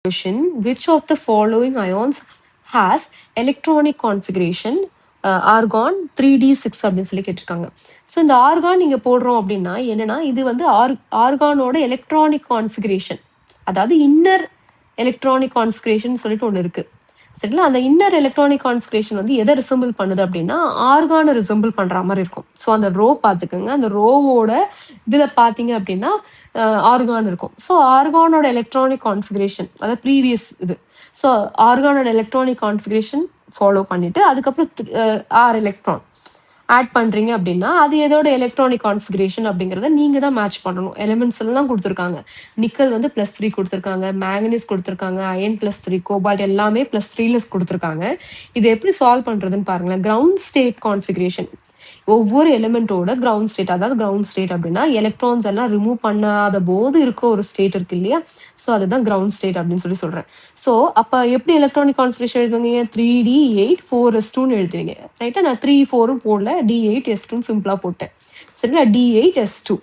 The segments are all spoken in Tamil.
question, which of the following ions has electronic configuration argon 3d6 அப்படின்னு சொல்லி கேட்டிருக்காங்க. ஸோ இந்த ஆர்கான் நீங்க போடுறோம் அப்படின்னா என்னன்னா இது வந்து ஆர்கானோட எலக்ட்ரானிக் கான்ஃபிகரேஷன், அதாவது இன்னர் எலக்ட்ரானிக் கான்ஃபிகரேஷன் சொல்லிட்டு ஒன்று இருக்கு. சரிங்களா? அந்த இன்னர் எலக்ட்ரானிக் கான்ஃபிகரேஷன் வந்து எதை ரிசம்பிள் பண்ணுது அப்படின்னா ஆர்கானை ரிசம்பிள் பண்ற மாதிரி இருக்கும். ஸோ அந்த ரோ பார்த்துக்கோங்க, அந்த ரோவோட இதில் பார்த்தீங்க அப்படின்னா ஆர்கான் இருக்கும். ஸோ ஆர்கானோட எலக்ட்ரானிக் கான்ஃபிகரேஷன் அதாவது ப்ரீவியஸ் இது. ஸோ ஆர்கானோட எலக்ட்ரானிக் கான்ஃபிகரேஷன் ஃபாலோ பண்ணிட்டு அதுக்கப்புறம் ஆர் எலக்ட்ரான் ஆட் பண்றீங்க அப்படின்னா அது எதோட எலக்ட்ரானிக் கான்ஃபிகரேஷன் அப்படிங்கிறத நீங்க தான் மேட்ச் பண்ணணும். எலிமெண்ட்ஸ் எல்லாம் கொடுத்துருக்காங்க. நிக்கல் வந்து +3 கொடுத்துருக்காங்க, மேங்கனீஸ் கொடுத்துருக்காங்க, அயன் +3, கோபால்ட் எல்லாமே +3 கொடுத்துருக்காங்க. இது எப்படி சால்வ் பண்றதுன்னு பாருங்களேன். கிரவுண்ட் ஸ்டேட் கான்ஃபிகரேஷன், ஒவ்வொரு எலிமெண்டோட கிரவுண்ட் ஸ்டேட், அதாவது கிரவுண்ட் ஸ்டேட் அப்படின்னா எலக்ட்ரான்ஸ் எல்லாம் ரிமூவ் பண்ணாத போது இருக்க ஒரு ஸ்டேட் இருக்கு இல்லையா, ஸோ அதுதான் கிரவுண்ட் ஸ்டேட் அப்படின்னு சொல்றேன். ஸோ அப்போ எப்படி எலக்ட்ரானிக் கான்ஃபிகரேஷன் எழுதுவீங்க? 3d8 4s2 எழுதுவீங்க. ரைட்டா? நான் 3 4 போடல, d8s2 சிம்பிளா போட்டேன். சரிங்களா? d8s2.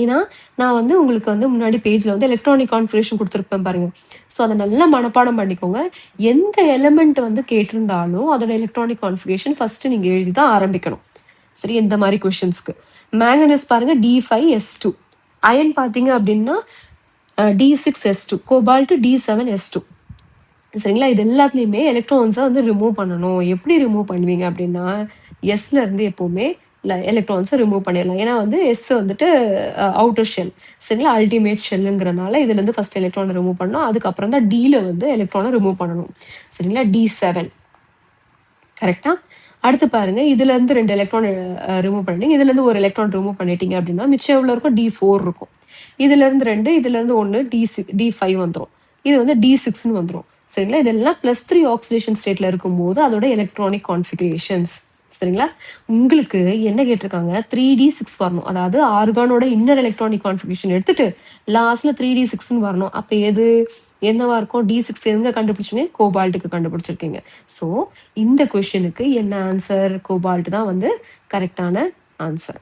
ஏன்னா நான் வந்து உங்களுக்கு வந்து முன்னாடி பேஜ்ல வந்து எலக்ட்ரானிக் கான்ஃபிகரேஷன் கொடுத்துருப்பேன் பாருங்க. ஸோ அதை நல்லா மனப்பாடம் பண்ணிக்கோங்க. எந்த எலிமெண்ட் வந்து கேட்டிருந்தாலும் அதோட எலக்ட்ரானிக் கான்ஃபிகரேஷன் ஃபர்ஸ்ட் நீங்க எழுதி தான் ஆரம்பிக்கணும். சரி, இந்த மாதிரி கொஸ்டின்ஸ்க்கு மேங்கனீஸ் பாருங்க d5s2, அயன் பார்த்தீங்க அப்படின்னா d6s2, கோபால்ட் d7s2. சரிங்களா? இது எல்லாத்துலேயுமே எலக்ட்ரான்ஸை வந்து ரிமூவ் பண்ணணும். எப்படி ரிமூவ் பண்ணுவீங்க அப்படின்னா எஸ்ல இருந்து எப்பவுமே எலக்ட்ரான்ஸை ரிமூவ் பண்ணிடலாம். ஏன்னா வந்து எஸ் வந்துட்டு அவுட்டர் ஷெல், சரிங்களா, அல்டிமேட் ஷெல்லுங்கிறனால இதுல இருந்து ஃபர்ஸ்ட் எலக்ட்ரானை ரிமூவ் பண்ணணும். அதுக்கப்புறம் தான் டீல வந்து எலக்ட்ரானை ரிமூவ் பண்ணணும். சரிங்களா? d7 கரெக்டா? அடுத்து பாருங்க, இதுல இருந்து 2 எலக்ட்ரான் ரிமூவ் பண்ணிட்டீங்க, இதுல இருந்து ஒரு எலக்ட்ரான் ரிமூவ் பண்ணிட்டீங்க அப்படின்னா மிச்சம் எவ்வளவு இருக்கும்? d4 இருக்கும். இதுல இருந்து 2, இதுல இருந்து 1, d5 வந்துடும். இது வந்து d6ன்னு வந்துடும். சரிங்களா? இதெல்லாம் +3 ஆக்சிடேஷன் ஸ்டேட்ல இருக்கும்போது அதோட எலக்ட்ரானிக் கான்ஃபிகரேஷன்ஸ். சரிங்களா? உங்களுக்கு என்ன கேட்டிருக்காங்க? 3d6 வரணும். அதாவது ஆர்கானோட இன்னர் எலக்ட்ரானிக் கான்ஃபிகரேஷன் எடுத்துட்டு லாஸ்ட்ல 3d6ன்னு வரணும். அப்ப எது என்னவா இருக்கும்? d6 எங்க கண்டுபிடிச்சீங்க? கோபால்ட்டுக்கு கண்டுபிடிச்சிருக்கீங்க. ஸோ இந்த கொஸ்டினுக்கு என்ன ஆன்சர்? கோபால்ட் தான் வந்து கரெக்டான ஆன்சர்.